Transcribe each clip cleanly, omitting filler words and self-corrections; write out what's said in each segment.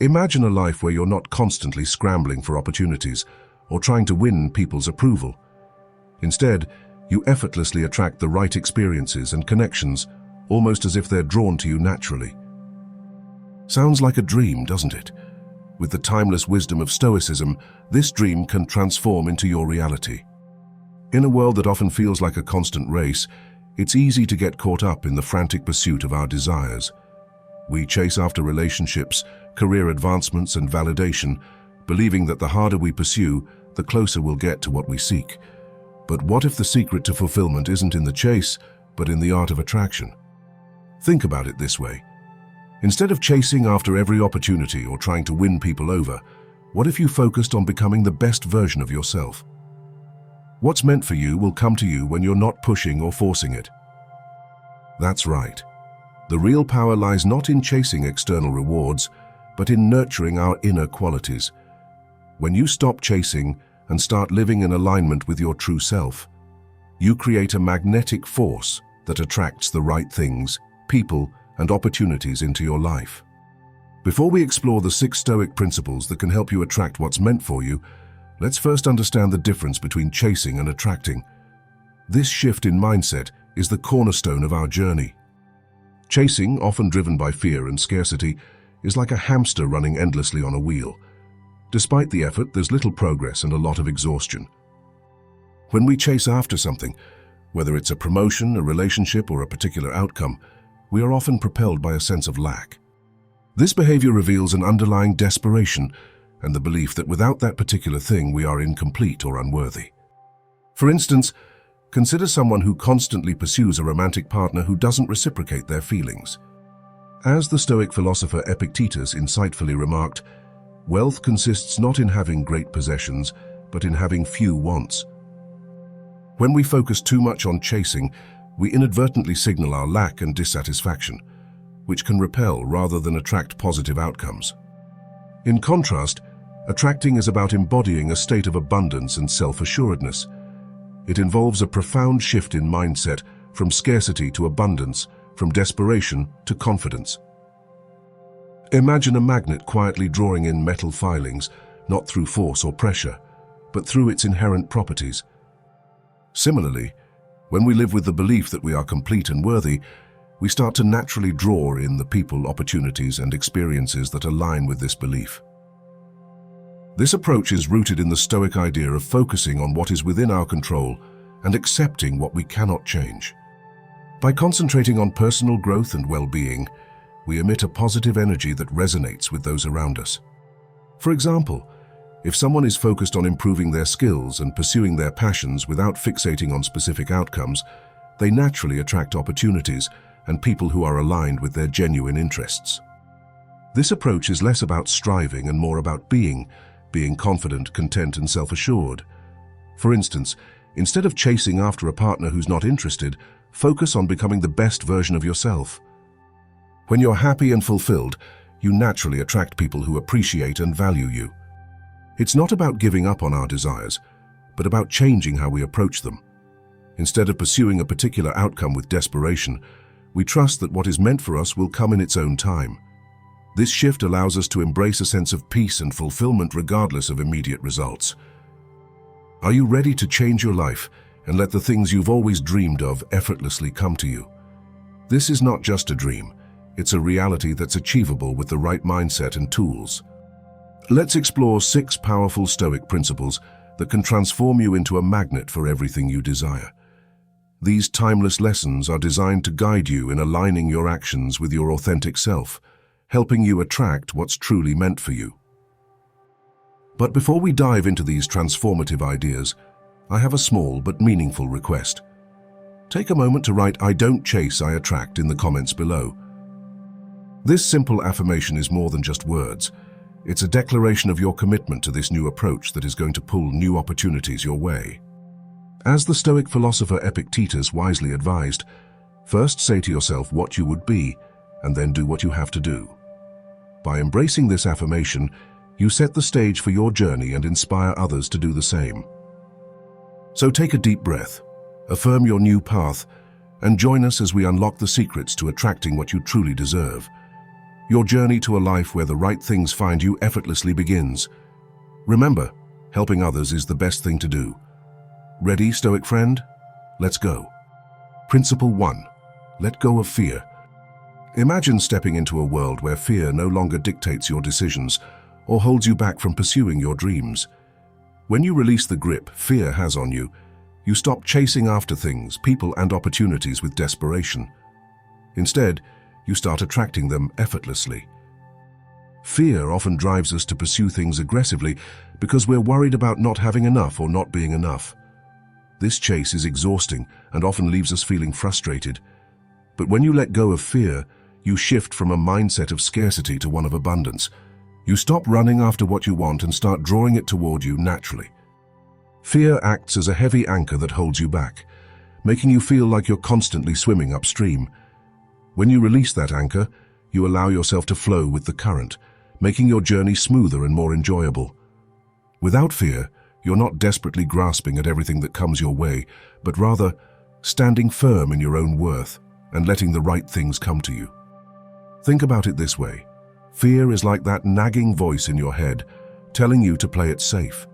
Imagine a life where you're not constantly scrambling for opportunities or trying to win people's approval. Instead, you effortlessly attract the right experiences and connections, almost as if they're drawn to you naturally. Sounds like a dream, doesn't it? With the timeless wisdom of Stoicism, this dream can transform into your reality. In a world that often feels like a constant race, it's easy to get caught up in the frantic pursuit of our desires. We chase after relationships, career advancements, and validation, believing that the harder we pursue, the closer we'll get to what we seek. But what if the secret to fulfillment isn't in the chase, but in the art of attraction? Think about it this way. Instead of chasing after every opportunity or trying to win people over, what if you focused on becoming the best version of yourself? What's meant for you will come to you when you're not pushing or forcing it. That's right. The real power lies not in chasing external rewards, but in nurturing our inner qualities. When you stop chasing and start living in alignment with your true self, you create a magnetic force that attracts the right things, people, and opportunities into your life. Before we explore the 6 Stoic principles that can help you attract what's meant for you, let's first understand the difference between chasing and attracting. This shift in mindset is the cornerstone of our journey. Chasing, often driven by fear and scarcity, is like a hamster running endlessly on a wheel. Despite the effort, there's little progress and a lot of exhaustion. When we chase after something, whether it's a promotion, a relationship, or a particular outcome, we are often propelled by a sense of lack. This behavior reveals an underlying desperation and the belief that without that particular thing we are incomplete or unworthy. For instance, consider someone who constantly pursues a romantic partner who doesn't reciprocate their feelings. As the Stoic philosopher Epictetus insightfully remarked, wealth consists not in having great possessions, but in having few wants. When we focus too much on chasing, we inadvertently signal our lack and dissatisfaction, which can repel rather than attract positive outcomes. In contrast, attracting is about embodying a state of abundance and self-assuredness. It involves a profound shift in mindset from scarcity to abundance, from desperation to confidence. Imagine a magnet quietly drawing in metal filings, not through force or pressure, but through its inherent properties. Similarly, when we live with the belief that we are complete and worthy, we start to naturally draw in the people, opportunities, and experiences that align with this belief. This approach is rooted in the Stoic idea of focusing on what is within our control and accepting what we cannot change. By concentrating on personal growth and well-being, we emit a positive energy that resonates with those around us. For example, if someone is focused on improving their skills and pursuing their passions without fixating on specific outcomes, they naturally attract opportunities and people who are aligned with their genuine interests. This approach is less about striving and more about being confident, content, and self-assured. For instance, instead of chasing after a partner who's not interested, focus on becoming the best version of yourself. When you're happy and fulfilled, you naturally attract people who appreciate and value you. It's not about giving up on our desires, but about changing how we approach them. Instead of pursuing a particular outcome with desperation, we trust that what is meant for us will come in its own time. This shift allows us to embrace a sense of peace and fulfillment regardless of immediate results. Are you ready to change your life and let the things you've always dreamed of effortlessly come to you? This is not just a dream, it's a reality that's achievable with the right mindset and tools. Let's explore 6 powerful Stoic principles that can transform you into a magnet for everything you desire. These timeless lessons are designed to guide you in aligning your actions with your authentic self, helping you attract what's truly meant for you. But before we dive into these transformative ideas, I have a small but meaningful request. Take a moment to write "I don't chase, I attract" in the comments below. This simple affirmation is more than just words. It's a declaration of your commitment to this new approach that is going to pull new opportunities your way. As the Stoic philosopher Epictetus wisely advised, first say to yourself what you would be, and then do what you have to do. By embracing this affirmation, you set the stage for your journey and inspire others to do the same. So take a deep breath, affirm your new path, and join us as we unlock the secrets to attracting what you truly deserve. Your journey to a life where the right things find you effortlessly begins. Remember, helping others is the best thing to do. Ready, Stoic friend? Let's go. Principle 1. Let go of fear. Imagine stepping into a world where fear no longer dictates your decisions or holds you back from pursuing your dreams. When you release the grip fear has on you, you stop chasing after things, people, and opportunities with desperation. Instead, you start attracting them effortlessly. Fear often drives us to pursue things aggressively because we're worried about not having enough or not being enough. This chase is exhausting and often leaves us feeling frustrated. But when you let go of fear, you shift from a mindset of scarcity to one of abundance. You stop running after what you want and start drawing it toward you naturally. Fear acts as a heavy anchor that holds you back, making you feel like you're constantly swimming upstream. When you release that anchor, you allow yourself to flow with the current, making your journey smoother and more enjoyable. Without fear, you're not desperately grasping at everything that comes your way, but rather standing firm in your own worth and letting the right things come to you. Think about it this way. Fear is like that nagging voice in your head, telling you to play it safe.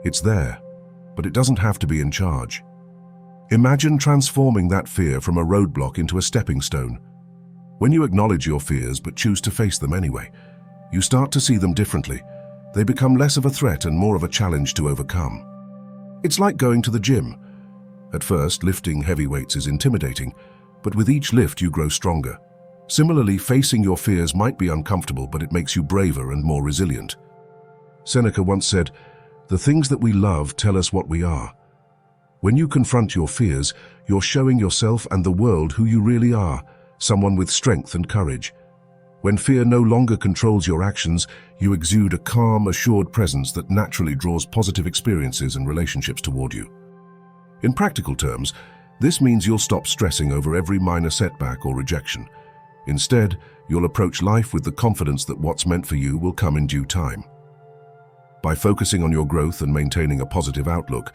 It's there, but it doesn't have to be in charge. Imagine transforming that fear from a roadblock into a stepping stone. When you acknowledge your fears but choose to face them anyway, you start to see them differently. They become less of a threat and more of a challenge to overcome. It's like going to the gym. At first, lifting heavy weights is intimidating, but with each lift you grow stronger. Similarly, facing your fears might be uncomfortable, but it makes you braver and more resilient. Seneca once said, "The things that we love tell us what we are." When you confront your fears, you're showing yourself and the world who you really are, someone with strength and courage. When fear no longer controls your actions, you exude a calm, assured presence that naturally draws positive experiences and relationships toward you. In practical terms, this means you'll stop stressing over every minor setback or rejection. Instead, you'll approach life with the confidence that what's meant for you will come in due time. By focusing on your growth and maintaining a positive outlook,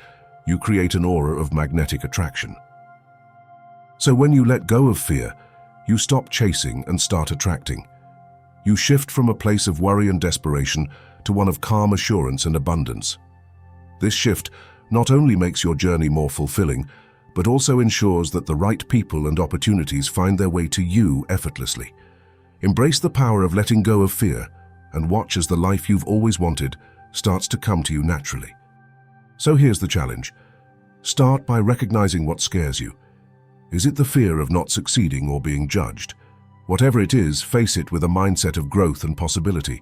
you create an aura of magnetic attraction. So when you let go of fear, you stop chasing and start attracting. You shift from a place of worry and desperation to one of calm assurance and abundance. This shift not only makes your journey more fulfilling, but also ensures that the right people and opportunities find their way to you effortlessly. Embrace the power of letting go of fear and watch as the life you've always wanted starts to come to you naturally. So here's the challenge. Start by recognizing what scares you. Is it the fear of not succeeding or being judged? Whatever it is, face it with a mindset of growth and possibility.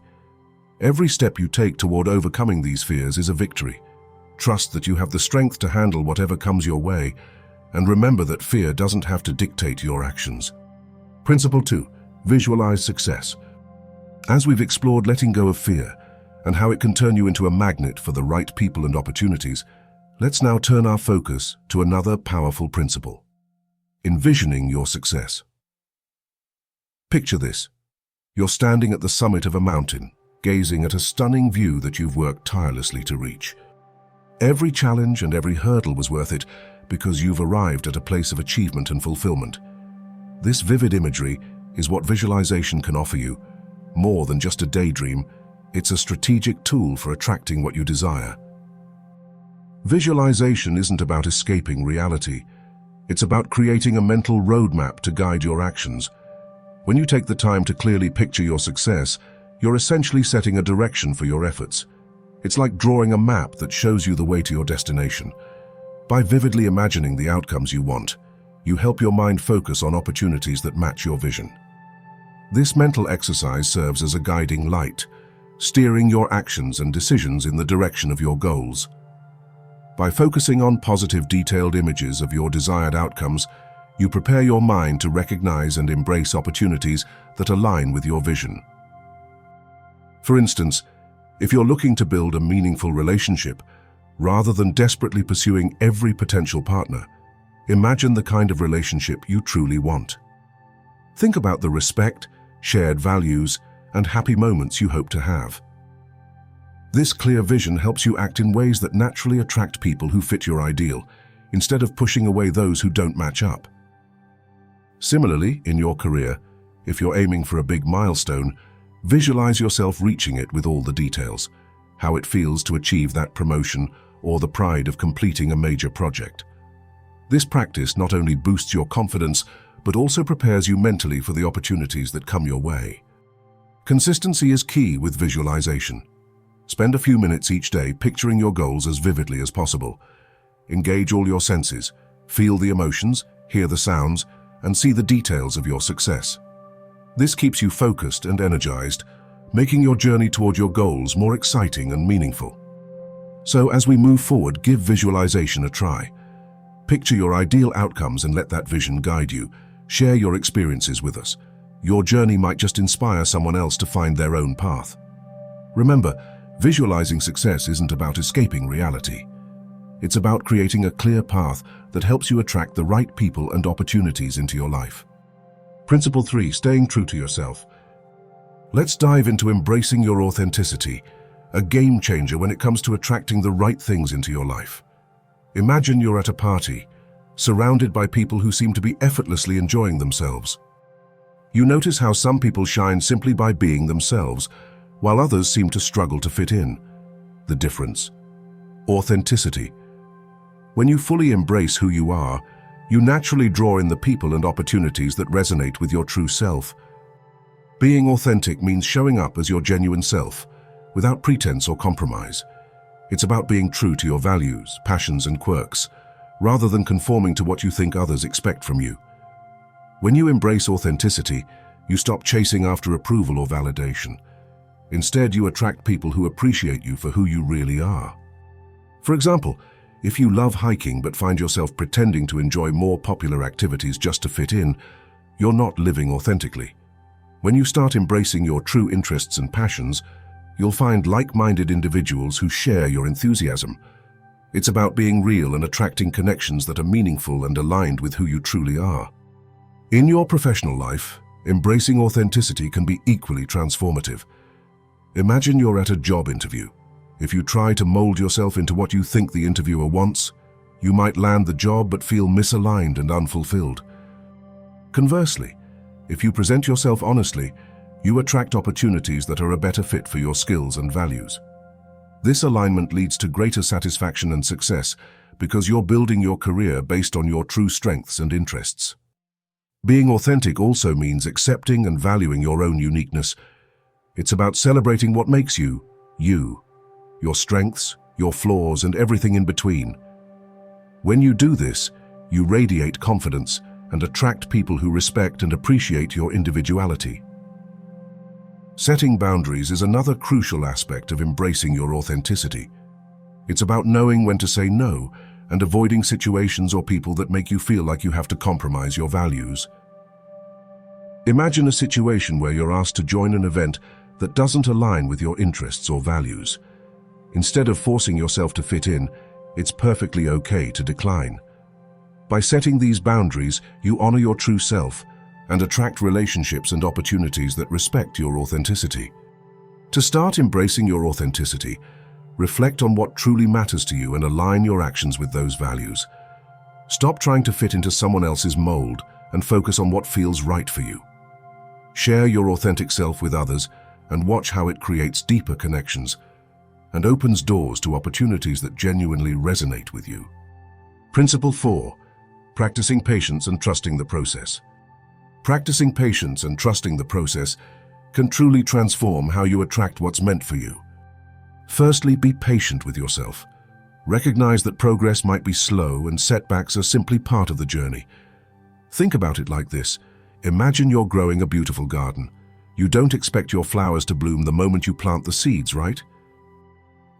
Every step you take toward overcoming these fears is a victory. Trust that you have the strength to handle whatever comes your way, and remember that fear doesn't have to dictate your actions. Principle 2. Visualize success. As we've explored letting go of fear and how it can turn you into a magnet for the right people and opportunities, let's now turn our focus to another powerful principle: envisioning your success. Picture this. You're standing at the summit of a mountain, gazing at a stunning view that you've worked tirelessly to reach. Every challenge and every hurdle was worth it because you've arrived at a place of achievement and fulfillment. This vivid imagery is what visualization can offer you. More than just a daydream, it's a strategic tool for attracting what you desire. Visualization isn't about escaping reality. It's about creating a mental roadmap to guide your actions. When you take the time to clearly picture your success, you're essentially setting a direction for your efforts. It's like drawing a map that shows you the way to your destination. By vividly imagining the outcomes you want, you help your mind focus on opportunities that match your vision. This mental exercise serves as a guiding light, steering your actions and decisions in the direction of your goals. By focusing on positive, detailed images of your desired outcomes, you prepare your mind to recognize and embrace opportunities that align with your vision. For instance, if you're looking to build a meaningful relationship, rather than desperately pursuing every potential partner, imagine the kind of relationship you truly want. Think about the respect, shared values, and happy moments you hope to have. This clear vision helps you act in ways that naturally attract people who fit your ideal, instead of pushing away those who don't match up. Similarly, in your career, If you're aiming for a big milestone, visualize yourself reaching it with all the details, how it feels to achieve that promotion or the pride of completing a major project. This practice not only boosts your confidence, but also prepares you mentally for the opportunities that come your way. Consistency is key with visualization. Spend a few minutes each day picturing your goals as vividly as possible. Engage all your senses, feel the emotions, hear the sounds, and see the details of your success. This keeps you focused and energized, making your journey toward your goals more exciting and meaningful. So as we move forward, give visualization a try. Picture your ideal outcomes and let that vision guide you. Share your experiences with us. Your journey might just inspire someone else to find their own path. Remember, visualizing success isn't about escaping reality. It's about creating a clear path that helps you attract the right people and opportunities into your life. Principle 3, staying true to yourself. Let's dive into embracing your authenticity, a game changer when it comes to attracting the right things into your life. Imagine you're at a party, surrounded by people who seem to be effortlessly enjoying themselves. You notice how some people shine simply by being themselves, while others seem to struggle to fit in. The difference? Authenticity. When you fully embrace who you are, you naturally draw in the people and opportunities that resonate with your true self. Being authentic means showing up as your genuine self, without pretense or compromise. It's about being true to your values, passions, and quirks, rather than conforming to what you think others expect from you. When you embrace authenticity, you stop chasing after approval or validation. Instead, you attract people who appreciate you for who you really are. For example, if you love hiking but find yourself pretending to enjoy more popular activities just to fit in, you're not living authentically. When you start embracing your true interests and passions, you'll find like-minded individuals who share your enthusiasm. It's about being real and attracting connections that are meaningful and aligned with who you truly are. In your professional life, embracing authenticity can be equally transformative. Imagine you're at a job interview. If you try to mold yourself into what you think the interviewer wants, you might land the job but feel misaligned and unfulfilled. Conversely, if you present yourself honestly, you attract opportunities that are a better fit for your skills and values. This alignment leads to greater satisfaction and success because you're building your career based on your true strengths and interests. Being authentic also means accepting and valuing your own uniqueness. It's about celebrating what makes you, you. Your strengths, your flaws, and everything in between. When you do this, you radiate confidence and attract people who respect and appreciate your individuality. Setting boundaries is another crucial aspect of embracing your authenticity. It's about knowing when to say no and avoiding situations or people that make you feel like you have to compromise your values. Imagine a situation where you're asked to join an event that doesn't align with your interests or values. Instead of forcing yourself to fit in, it's perfectly okay to decline. By setting these boundaries, you honor your true self and attract relationships and opportunities that respect your authenticity. To start embracing your authenticity, reflect on what truly matters to you and align your actions with those values. Stop trying to fit into someone else's mold and focus on what feels right for you. Share your authentic self with others and watch how it creates deeper connections and opens doors to opportunities that genuinely resonate with you. Principle 4. Practicing patience and trusting the process. Practicing patience and trusting the process can truly transform how you attract what's meant for you. Firstly, be patient with yourself. Recognize that progress might be slow and setbacks are simply part of the journey. Think about it like this. Imagine you're growing a beautiful garden. You don't expect your flowers to bloom the moment you plant the seeds, right?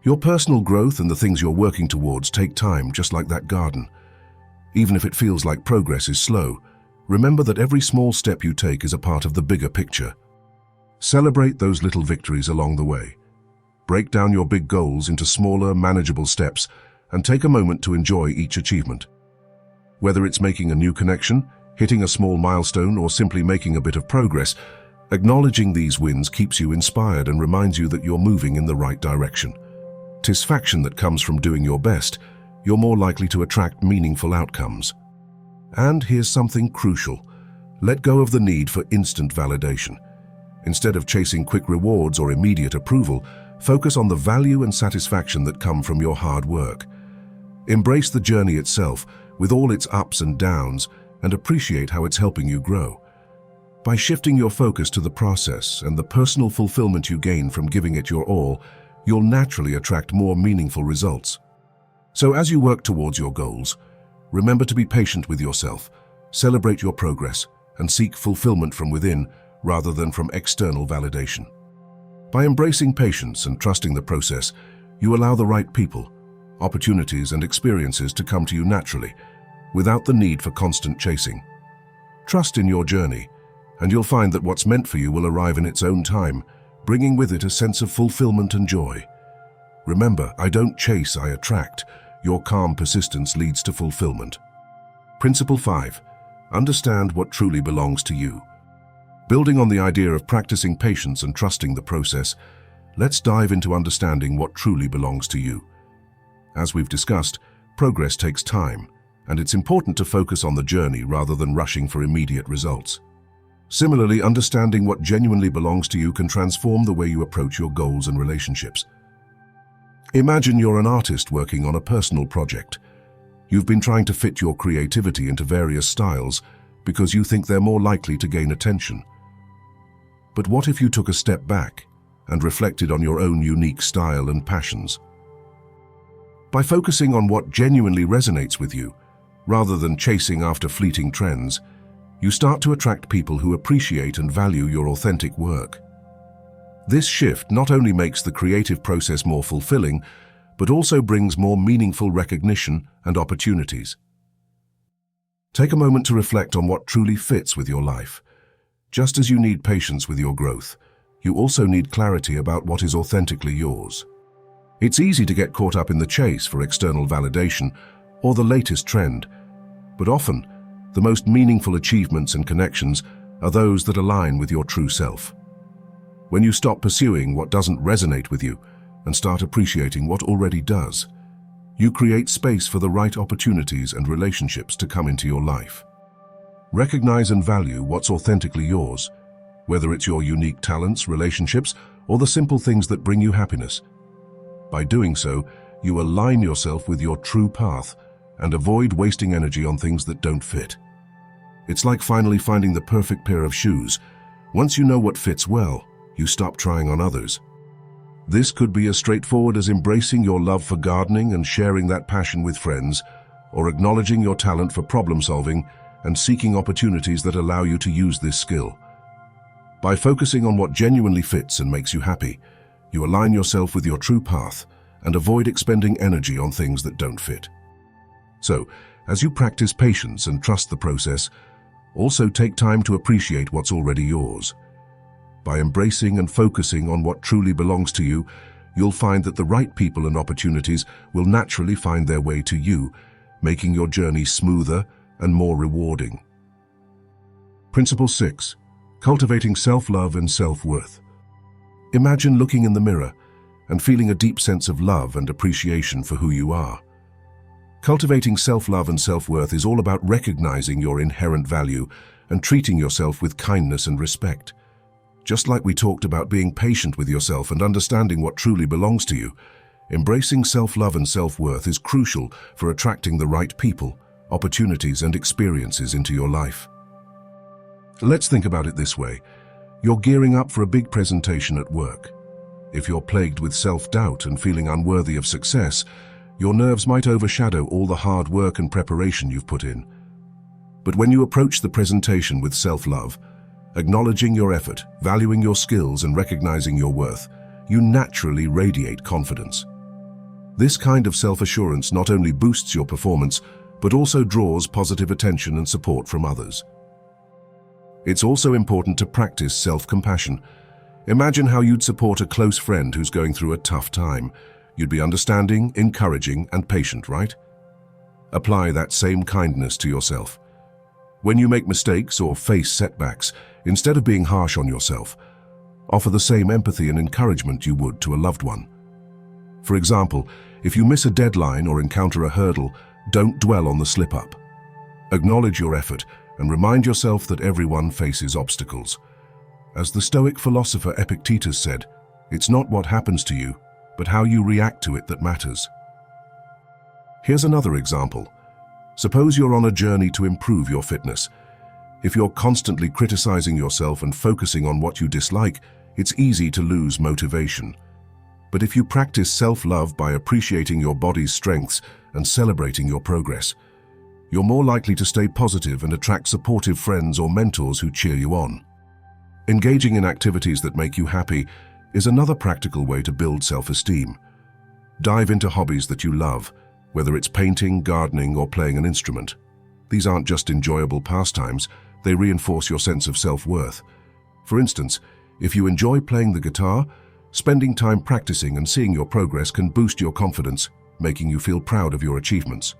Your personal growth and the things you're working towards take time, just like that garden. Even if it feels like progress is slow, remember that every small step you take is a part of the bigger picture. Celebrate those little victories along the way. Break down your big goals into smaller, manageable steps and take a moment to enjoy each achievement. Whether it's making a new connection, hitting a small milestone, or simply making a bit of progress, acknowledging these wins keeps you inspired and reminds you that you're moving in the right direction. Satisfaction that comes from doing your best, you're more likely to attract meaningful outcomes. And here's something crucial. Let go of the need for instant validation. Instead of chasing quick rewards or immediate approval, focus on the value and satisfaction that come from your hard work. Embrace the journey itself, with all its ups and downs, and appreciate how it's helping you grow. By shifting your focus to the process and the personal fulfillment you gain from giving it your all, you'll naturally attract more meaningful results. So as you work towards your goals, remember to be patient with yourself, celebrate your progress, and seek fulfillment from within rather than from external validation. By embracing patience and trusting the process, you allow the right people, opportunities, and experiences to come to you naturally, without the need for constant chasing. Trust in your journey, and you'll find that what's meant for you will arrive in its own time, bringing with it a sense of fulfillment and joy. Remember, I don't chase, I attract. Your calm persistence leads to fulfillment. Principle 5. Understand what truly belongs to you. Building on the idea of practicing patience and trusting the process, let's dive into understanding what truly belongs to you. As we've discussed, progress takes time, and it's important to focus on the journey rather than rushing for immediate results. Similarly, understanding what genuinely belongs to you can transform the way you approach your goals and relationships. Imagine you're an artist working on a personal project. You've been trying to fit your creativity into various styles because you think they're more likely to gain attention. But what if you took a step back and reflected on your own unique style and passions? By focusing on what genuinely resonates with you, rather than chasing after fleeting trends, you start to attract people who appreciate and value your authentic work. This shift not only makes the creative process more fulfilling, but also brings more meaningful recognition and opportunities. Take a moment to reflect on what truly fits with your life. Just as you need patience with your growth, you also need clarity about what is authentically yours. It's easy to get caught up in the chase for external validation or the latest trend, but often, the most meaningful achievements and connections are those that align with your true self. When you stop pursuing what doesn't resonate with you and start appreciating what already does, you create space for the right opportunities and relationships to come into your life. Recognize and value what's authentically yours, whether it's your unique talents, relationships, or the simple things that bring you happiness. By doing so, you align yourself with your true path and avoid wasting energy on things that don't fit. It's like finally finding the perfect pair of shoes. Once you know what fits well, you stop trying on others. This could be as straightforward as embracing your love for gardening and sharing that passion with friends, or acknowledging your talent for problem solving and seeking opportunities that allow you to use this skill. By focusing on what genuinely fits and makes you happy, you align yourself with your true path and avoid expending energy on things that don't fit. So, as you practice patience and trust the process, also take time to appreciate what's already yours. By embracing and focusing on what truly belongs to you, you'll find that the right people and opportunities will naturally find their way to you, making your journey smoother and more rewarding. Principle 6. Cultivating self-love and self-worth. Imagine looking in the mirror and feeling a deep sense of love and appreciation for who you are. Cultivating self-love and self-worth is all about recognizing your inherent value and treating yourself with kindness and respect. Just like we talked about being patient with yourself and understanding what truly belongs to you, embracing self-love and self-worth is crucial for attracting the right people, opportunities, and experiences into your life. Let's think about it this way. You're gearing up for a big presentation at work. If you're plagued with self-doubt and feeling unworthy of success, your nerves might overshadow all the hard work and preparation you've put in. But when you approach the presentation with self-love, acknowledging your effort, valuing your skills, and recognizing your worth, you naturally radiate confidence. This kind of self-assurance not only boosts your performance, but also draws positive attention and support from others. It's also important to practice self-compassion. Imagine how you'd support a close friend who's going through a tough time. You'd be understanding, encouraging, and patient, right? Apply that same kindness to yourself. When you make mistakes or face setbacks, instead of being harsh on yourself, offer the same empathy and encouragement you would to a loved one. For example, if you miss a deadline or encounter a hurdle, don't dwell on the slip-up. Acknowledge your effort and remind yourself that everyone faces obstacles. As the Stoic philosopher Epictetus said, "It's not what happens to you, but how you react to it that matters." Here's another example. Suppose you're on a journey to improve your fitness. If you're constantly criticizing yourself and focusing on what you dislike, it's easy to lose motivation. But if you practice self-love by appreciating your body's strengths and celebrating your progress, you're more likely to stay positive and attract supportive friends or mentors who cheer you on. Engaging in activities that make you happy is another practical way to build self-esteem. Dive into hobbies that you love, whether it's painting, gardening, or playing an instrument. These aren't just enjoyable pastimes, they reinforce your sense of self-worth. For instance, if you enjoy playing the guitar, spending time practicing and seeing your progress can boost your confidence, making you feel proud of your achievements.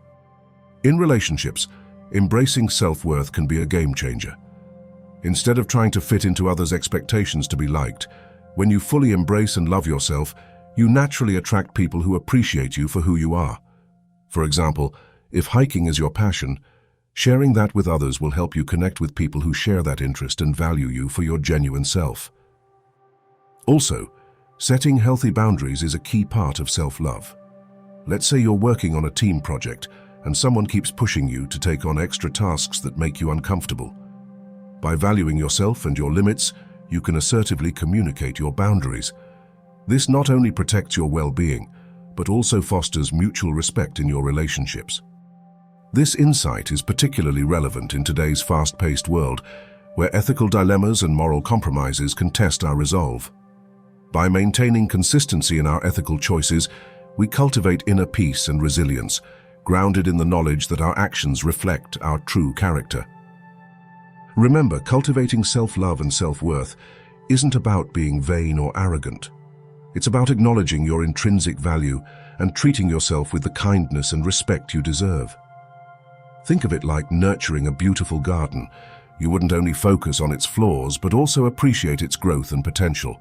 In relationships, embracing self-worth can be a game changer. Instead of trying to fit into others' expectations to be liked, when you fully embrace and love yourself, you naturally attract people who appreciate you for who you are. For example, if hiking is your passion, sharing that with others will help you connect with people who share that interest and value you for your genuine self. Also, setting healthy boundaries is a key part of self-love. Let's say you're working on a team project and someone keeps pushing you to take on extra tasks that make you uncomfortable. By valuing yourself and your limits, you can assertively communicate your boundaries. This not only protects your well-being, but also fosters mutual respect in your relationships. This insight is particularly relevant in today's fast-paced world, where ethical dilemmas and moral compromises can test our resolve. By maintaining consistency in our ethical choices, we cultivate inner peace and resilience, grounded in the knowledge that our actions reflect our true character. Remember, cultivating self-love and self-worth isn't about being vain or arrogant. It's about acknowledging your intrinsic value and treating yourself with the kindness and respect you deserve. Think of it like nurturing a beautiful garden. You wouldn't only focus on its flaws, but also appreciate its growth and potential.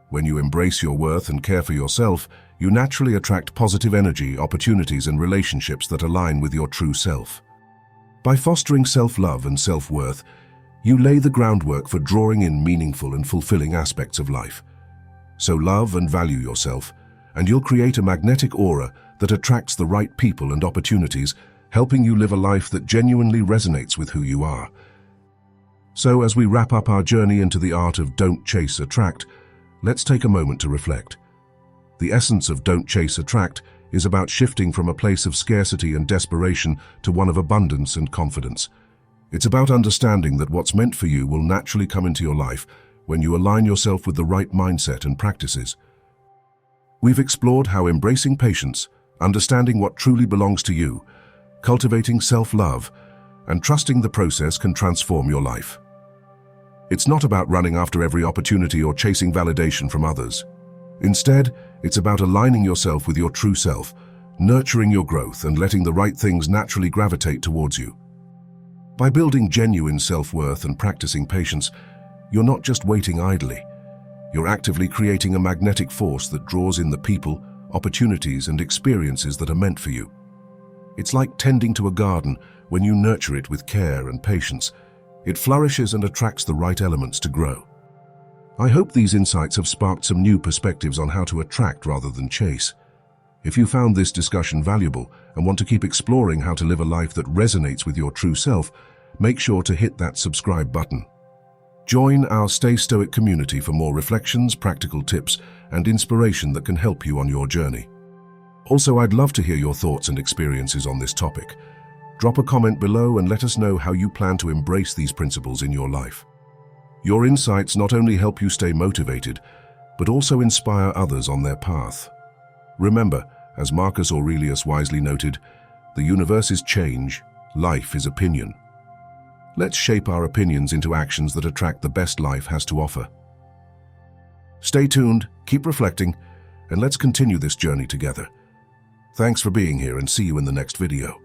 When you embrace your worth and care for yourself, you naturally attract positive energy, opportunities, and relationships that align with your true self. By fostering self-love and self-worth, you lay the groundwork for drawing in meaningful and fulfilling aspects of life. So love and value yourself, and you'll create a magnetic aura that attracts the right people and opportunities, helping you live a life that genuinely resonates with who you are. So as we wrap up our journey into the art of Don't Chase, Attract, let's take a moment to reflect. The essence of Don't Chase, Attract is about shifting from a place of scarcity and desperation to one of abundance and confidence. It's about understanding that what's meant for you will naturally come into your life when you align yourself with the right mindset and practices. We've explored how embracing patience, understanding what truly belongs to you, cultivating self-love, and trusting the process can transform your life. It's not about running after every opportunity or chasing validation from others. Instead, it's about aligning yourself with your true self, nurturing your growth, and letting the right things naturally gravitate towards you. By building genuine self-worth and practicing patience, you're not just waiting idly. You're actively creating a magnetic force that draws in the people, opportunities, and experiences that are meant for you. It's like tending to a garden. When you nurture it with care and patience, it flourishes and attracts the right elements to grow. I hope these insights have sparked some new perspectives on how to attract rather than chase. If you found this discussion valuable and want to keep exploring how to live a life that resonates with your true self, make sure to hit that subscribe button. Join our Stay Stoic community for more reflections, practical tips, and inspiration that can help you on your journey. Also, I'd love to hear your thoughts and experiences on this topic. Drop a comment below and let us know how you plan to embrace these principles in your life. Your insights not only help you stay motivated, but also inspire others on their path. Remember, as Marcus Aurelius wisely noted, the universe is change, life is opinion. Let's shape our opinions into actions that attract the best life has to offer. Stay tuned, keep reflecting, and let's continue this journey together. Thanks for being here and see you in the next video.